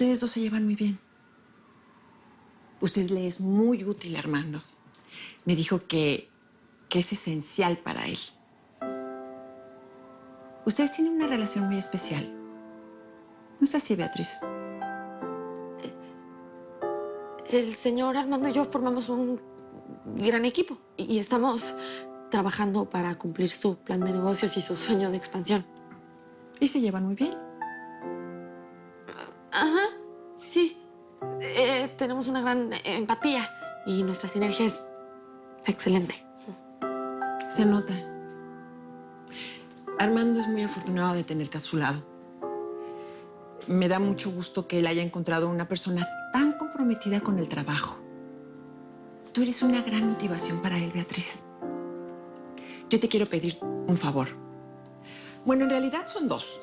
Ustedes dos se llevan muy bien. Usted le es muy útil a Armando. Me dijo que es esencial para él. Ustedes tienen una relación muy especial. ¿No es así, Beatriz? El señor Armando y yo formamos un gran equipo y estamos trabajando para cumplir su plan de negocios y su sueño de expansión. ¿Y se llevan muy bien? Ajá, sí. Tenemos una gran empatía y nuestra sinergia es excelente. Se nota. Armando es muy afortunado de tenerte a su lado. Me da mucho gusto que él haya encontrado una persona tan comprometida con el trabajo. Tú eres una gran motivación para él, Beatriz. Yo te quiero pedir un favor. Bueno, en realidad son dos.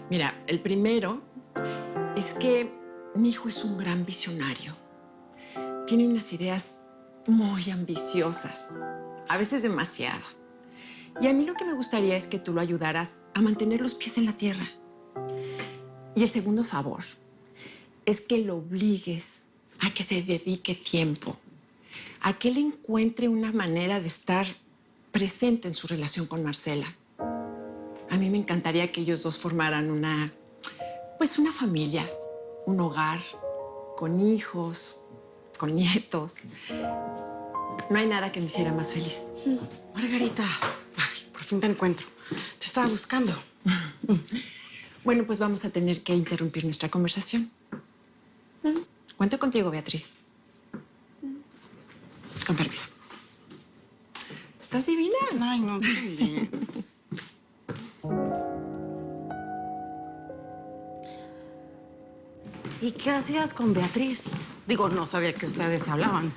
Mira, el primero es que mi hijo es un gran visionario. Tiene unas ideas muy ambiciosas, a veces demasiado. Y a mí lo que me gustaría es que tú lo ayudaras a mantener los pies en la tierra. Y el segundo favor es que lo obligues a que se dedique tiempo, a que él encuentre una manera de estar presente en su relación con Marcela. A mí me encantaría que ellos dos formaran una familia, un hogar, con hijos, con nietos. No hay nada que me hiciera más feliz. Margarita, ay, por fin te encuentro. Te estaba buscando. Bueno, pues vamos a tener que interrumpir nuestra conversación. Cuento contigo, Beatriz. Con permiso. ¿Estás divina? Ay, no, sí. ¿Y qué hacías con Beatriz? Digo, no sabía que ustedes hablaban.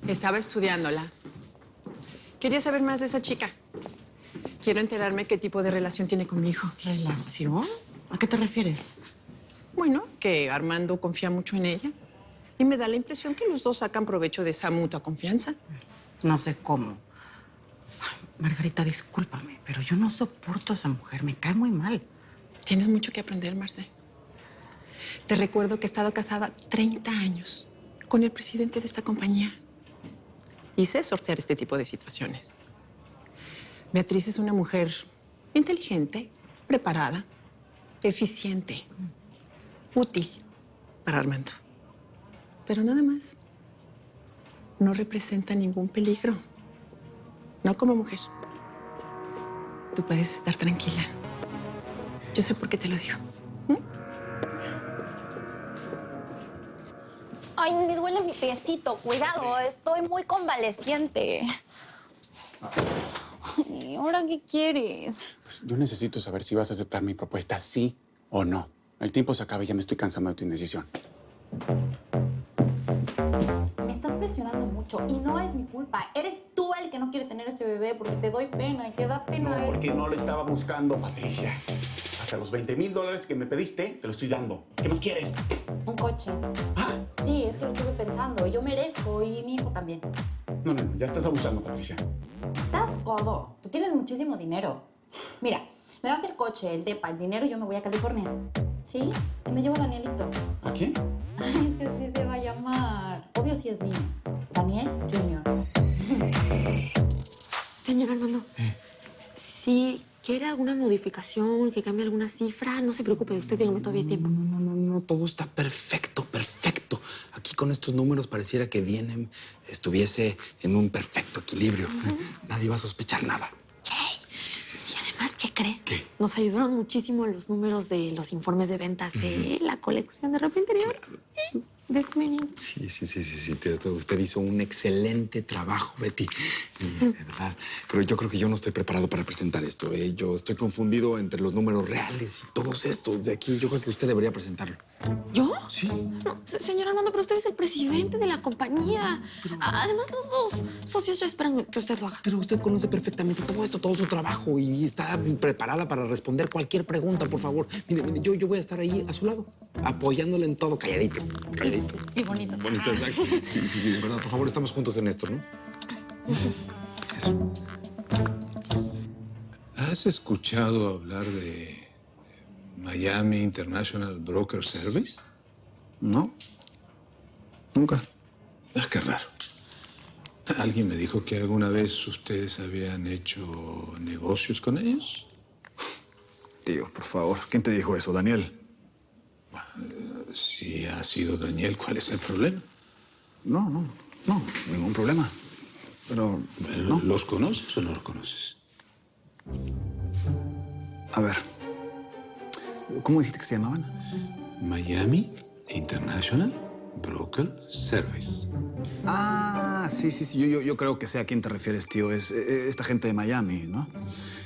Estaba estudiándola. Quería saber más de esa chica. Quiero enterarme qué tipo de relación tiene con mi hijo. ¿Relación? ¿A qué te refieres? Bueno, que Armando confía mucho en ella. Y me da la impresión que los dos sacan provecho de esa mutua confianza. No sé cómo. Ay, Margarita, discúlpame, pero yo no soporto a esa mujer. Me cae muy mal. Tienes mucho que aprender, Marce. Te recuerdo que he estado casada 30 años con el presidente de esta compañía. Y sé sortear este tipo de situaciones. Beatriz es una mujer inteligente, preparada, eficiente, útil para Armando. Pero nada más. No representa ningún peligro. No como mujer. Tú puedes estar tranquila. Yo sé por qué te lo digo. Ay, me duele mi piecito. Cuidado, estoy muy convaleciente. Ay, ¿ahora qué quieres? Pues yo necesito saber si vas a aceptar mi propuesta, sí o no. El tiempo se acaba y ya me estoy cansando de tu indecisión. Me estás presionando mucho y no es mi culpa. Eres tú el que no quiere tener este bebé porque te doy pena y te da pena. No, porque no lo estaba buscando, Patricia. Hasta los $20,000 que me pediste, te lo estoy dando. ¿Qué más quieres? Un coche. ¿Ah? Sí, es que lo estuve pensando. Yo merezco y mi hijo también. No, ya estás abusando, Patricia. Seas codo. Tú tienes muchísimo dinero. Mira, me das el coche, el depa, el dinero y yo me voy a California. ¿Sí? Y me llevo a Danielito. ¿A quién? Ay, es que sí se va a llamar. Obvio si es niño. Daniel Junior. Señor Armando, si quiere alguna modificación, que cambie alguna cifra, no se preocupe, usted dígame, todavía hay tiempo. No, todo está perfecto, perfecto. Aquí con estos números pareciera que Vienem estuviese en un perfecto equilibrio. Nadie va a sospechar nada. Y además, ¿qué cree? ¿Qué? Nos ayudaron muchísimo los números de los informes de ventas de la colección de ropa interior. De Sweeney. Sí. Usted hizo un excelente trabajo, Betty. De verdad. Pero yo creo que yo no estoy preparado para presentar esto. Yo estoy confundido entre los números reales y todos estos de aquí. Yo creo que usted debería presentarlo. ¿Yo? Sí. No, señor Armando, pero usted es el presidente de la compañía. Además, los dos socios ya esperan que usted lo haga. Pero usted conoce perfectamente todo esto, todo su trabajo y está preparada para responder cualquier pregunta, por favor. Mire, yo voy a estar ahí a su lado, apoyándole en todo, calladito. Y bonito. Bonito, exacto. Sí, de verdad, por favor, estamos juntos en esto, ¿no? Eso. ¿Has escuchado hablar de Miami International Broker Service? No, nunca. Ah, qué raro. ¿Alguien me dijo que alguna vez ustedes habían hecho negocios con ellos? Tío, por favor, ¿quién te dijo eso, Daniel? Si ha sido Daniel, ¿cuál es el problema? No, ningún problema. Pero, no. ¿Los conoces o no los conoces? A ver, ¿cómo dijiste que se llamaban? Miami International Broker Service. Ah, sí, yo creo que sé a quién te refieres, tío. Es esta gente de Miami, ¿no?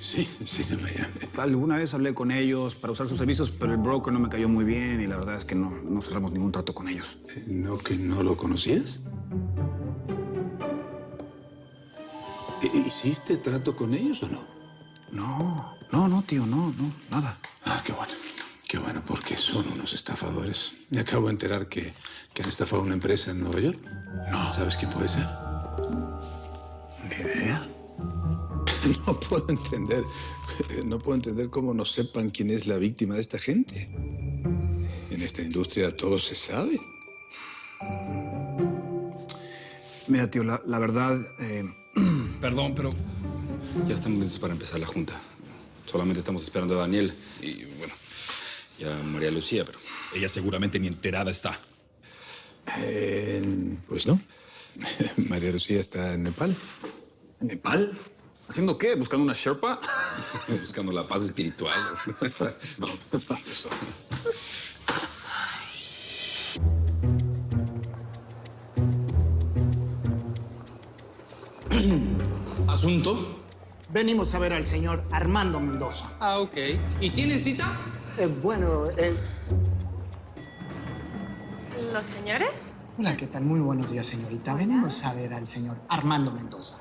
Sí, de Miami. Alguna vez hablé con ellos para usar sus servicios, pero el broker no me cayó muy bien y la verdad es que no cerramos ningún trato con ellos. ¿No que no lo conocías? ¿Hiciste trato con ellos o no? No, tío, no, nada. Ah, qué bueno. Qué bueno, porque son unos estafadores. Me acabo de enterar que han estafado una empresa en Nueva York. No. ¿Sabes quién puede ser? Ni idea. No puedo entender cómo no sepan quién es la víctima de esta gente. En esta industria todo se sabe. Mira, tío, la verdad... Perdón, pero ya estamos listos para empezar la junta. Solamente estamos esperando a Daniel y, bueno, ya a María Lucía, pero ella seguramente ni enterada está. Pues no. María Lucía está en Nepal. ¿En Nepal? ¿Haciendo qué? ¿Buscando una Sherpa? Buscando la paz espiritual. No, eso. ¿Asunto? Venimos a ver al señor Armando Mendoza. Ah, ok. ¿Y tienen cita? ¿Los señores? Hola, ¿qué tal? Muy buenos días, señorita. Venimos a ver al señor Armando Mendoza.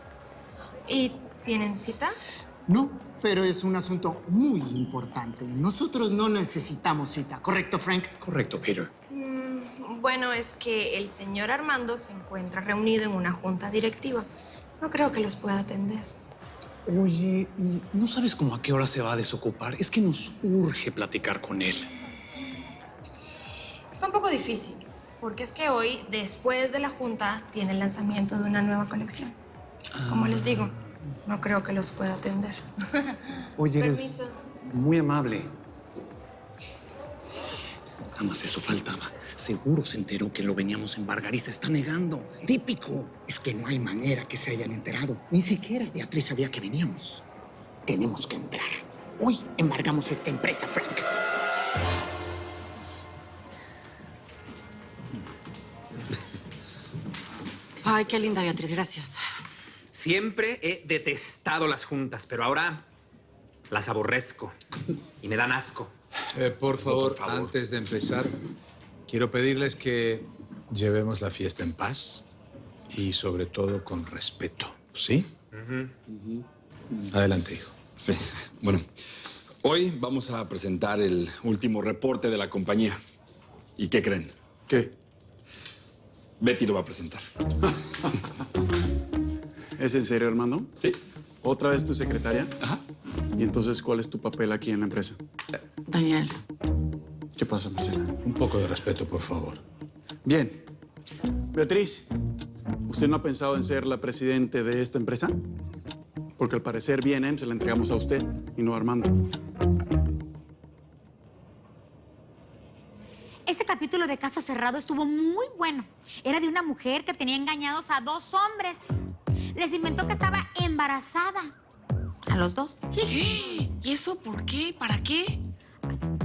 ¿Y tienen cita? No, pero es un asunto muy importante. Nosotros no necesitamos cita. ¿Correcto, Frank? Correcto, Peter. Bueno, es que el señor Armando se encuentra reunido en una junta directiva. No creo que los pueda atender. Oye, ¿y no sabes cómo a qué hora se va a desocupar? Es que nos urge platicar con él. Está un poco difícil, porque es que hoy, después de la junta, tiene el lanzamiento de una nueva colección. Como les digo, no creo que los pueda atender. Oye, Permiso. eres muy amable. Nada más eso faltaba. Seguro se enteró que lo veníamos a embargar y se está negando. Típico. Es que no hay manera que se hayan enterado. Ni siquiera Beatriz sabía que veníamos. Tenemos que entrar. Hoy embargamos esta empresa, Frank. Ay, qué linda, Beatriz, gracias. Siempre he detestado las juntas, pero ahora las aborrezco y me dan asco. Por favor, antes de empezar, quiero pedirles que llevemos la fiesta en paz y sobre todo con respeto, ¿sí? Adelante, hijo. Sí. Bueno, hoy vamos a presentar el último reporte de la compañía. ¿Y qué creen? ¿Qué? Betty lo va a presentar. ¿Es en serio, Armando? Sí. ¿Otra vez tu secretaria? Ajá. ¿Y entonces cuál es tu papel aquí en la empresa? Daniel. ¿Qué pasa, Marcela? Un poco de respeto, por favor. Bien. Beatriz, ¿usted no ha pensado en ser la presidente de esta empresa? Porque al parecer B&M se la entregamos a usted y no a Armando. Ese capítulo de Caso Cerrado estuvo muy bueno. Era de una mujer que tenía engañados a 2 hombres. Les inventó que estaba embarazada. A los 2. ¿Y eso por qué? ¿Para qué?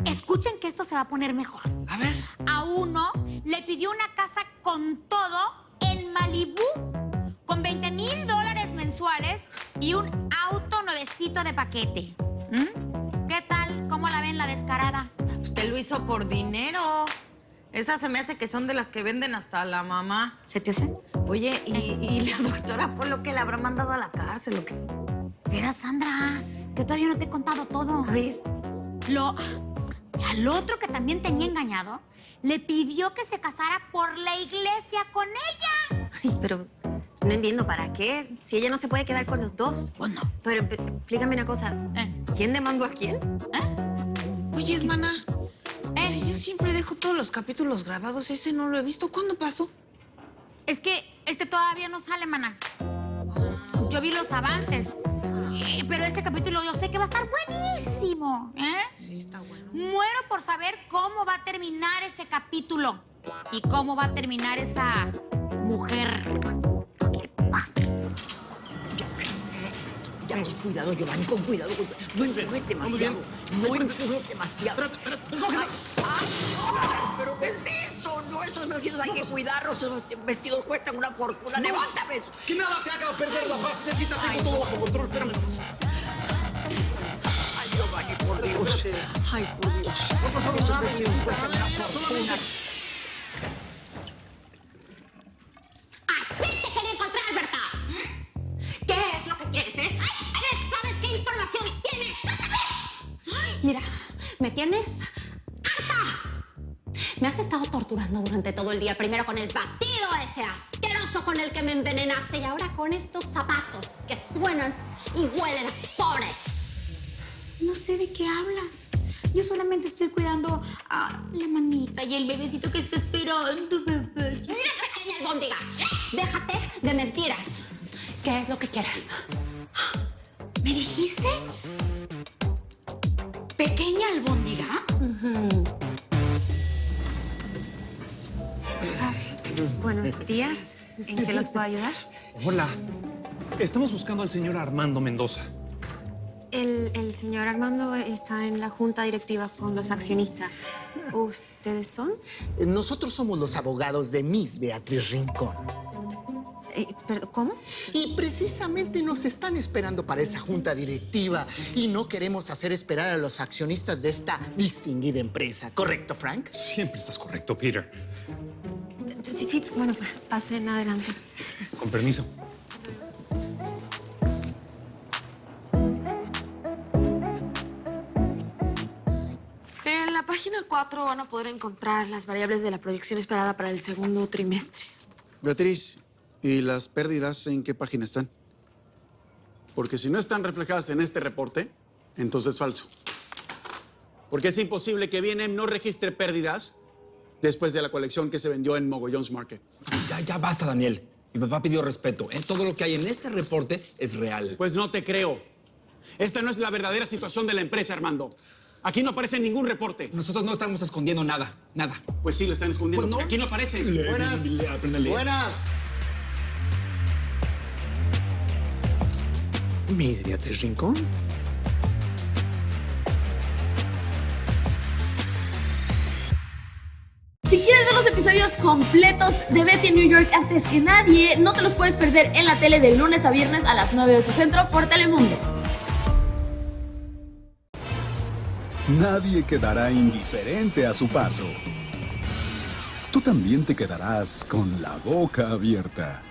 Escuchen que esto se va a poner mejor. A ver. A uno le pidió una casa con todo en Malibú, con $20,000 mensuales y un auto nuevecito de paquete. ¿Qué tal? ¿Cómo la ven la descarada? Usted lo hizo por dinero. Esas se me hace que son de las que venden hasta la mamá. ¿Se te hace? Oye, ¿y la doctora Polo que la habrá mandado a la cárcel o qué? Espera, Sandra, que todavía no te he contado todo. A ver. Al otro que también tenía engañado, le pidió que se casara por la iglesia con ella. Ay, pero no entiendo para qué. Si ella no se puede quedar con los 2. Bueno. Pero explícame una cosa. ¿Quién demandó a quién? Oye, hermana. Si yo siempre dejo todos los capítulos grabados, ese no lo he visto. ¿Cuándo pasó? Es que este todavía no sale, mana. Yo vi los avances. Pero ese capítulo yo sé que va a estar buenísimo. Sí, está bueno. Muero por saber cómo va a terminar ese capítulo. Y cómo va a terminar esa mujer. ¿Qué pasa? Ya, con cuidado, Giovanni, con cuidado. No empujes demasiado. No empujes demasiado. ¿Pero qué es eso? No, esos vestidos hay que cuidarlos. Esos vestidos cuestan una fortuna. No. ¡Levántame! Que nada te haga perder la paz. Necesitas, tengo todo bajo control. Espérame nomás. Ay, Giovanni, por Dios. Ay, por Dios. Esos vestidos cuestan una fortuna. ¡Así te quería encontrar, Berta! ¿Qué es lo que quieres, ¿Sabes qué información tienes? Mira, me tienes harta. Me has estado torturando durante todo el día. Primero con el batido ese asqueroso con el que me envenenaste y ahora con estos zapatos que suenan y huelen a pobres. No sé de qué hablas. Yo solamente estoy cuidando a la mamita y el bebecito que está esperando, bebé. Mira, pequeña albóndiga. Déjate de mentiras. ¿Qué es lo que quieres? ¿Me dijiste? ¿Pequeña albóndiga? Buenos días. ¿En qué los puedo ayudar? Hola. Estamos buscando al señor Armando Mendoza. El señor Armando está en la junta directiva con los accionistas. ¿Ustedes son? Nosotros somos los abogados de Miss Beatriz Rincón. ¿Cómo? Y precisamente nos están esperando para esa junta directiva y no queremos hacer esperar a los accionistas de esta distinguida empresa. ¿Correcto, Frank? Siempre estás correcto, Peter. Sí, bueno, pues pasen adelante. Con permiso. En la página 4 van a poder encontrar las variables de la proyección esperada para el segundo trimestre. Beatriz, ¿y las pérdidas en qué página están? Porque si no están reflejadas en este reporte, entonces es falso. Porque es imposible que B&M no registre pérdidas después de la colección que se vendió en Mogollon's Market. Ya basta, Daniel. Mi papá pidió respeto. Todo lo que hay en este reporte es real. Pues no te creo. Esta no es la verdadera situación de la empresa, Armando. Aquí no aparece en ningún reporte. Nosotros no estamos escondiendo nada. Pues sí, lo están escondiendo. Pues no. Aquí no aparece. Buenas. Buenas. ¿Miss Beatriz Rincón? Si quieres ver los episodios completos de Betty en New York antes que nadie, no te los puedes perder en la tele de lunes a viernes a las 9 de tu centro por Telemundo. Nadie quedará indiferente a su paso. Tú también te quedarás con la boca abierta.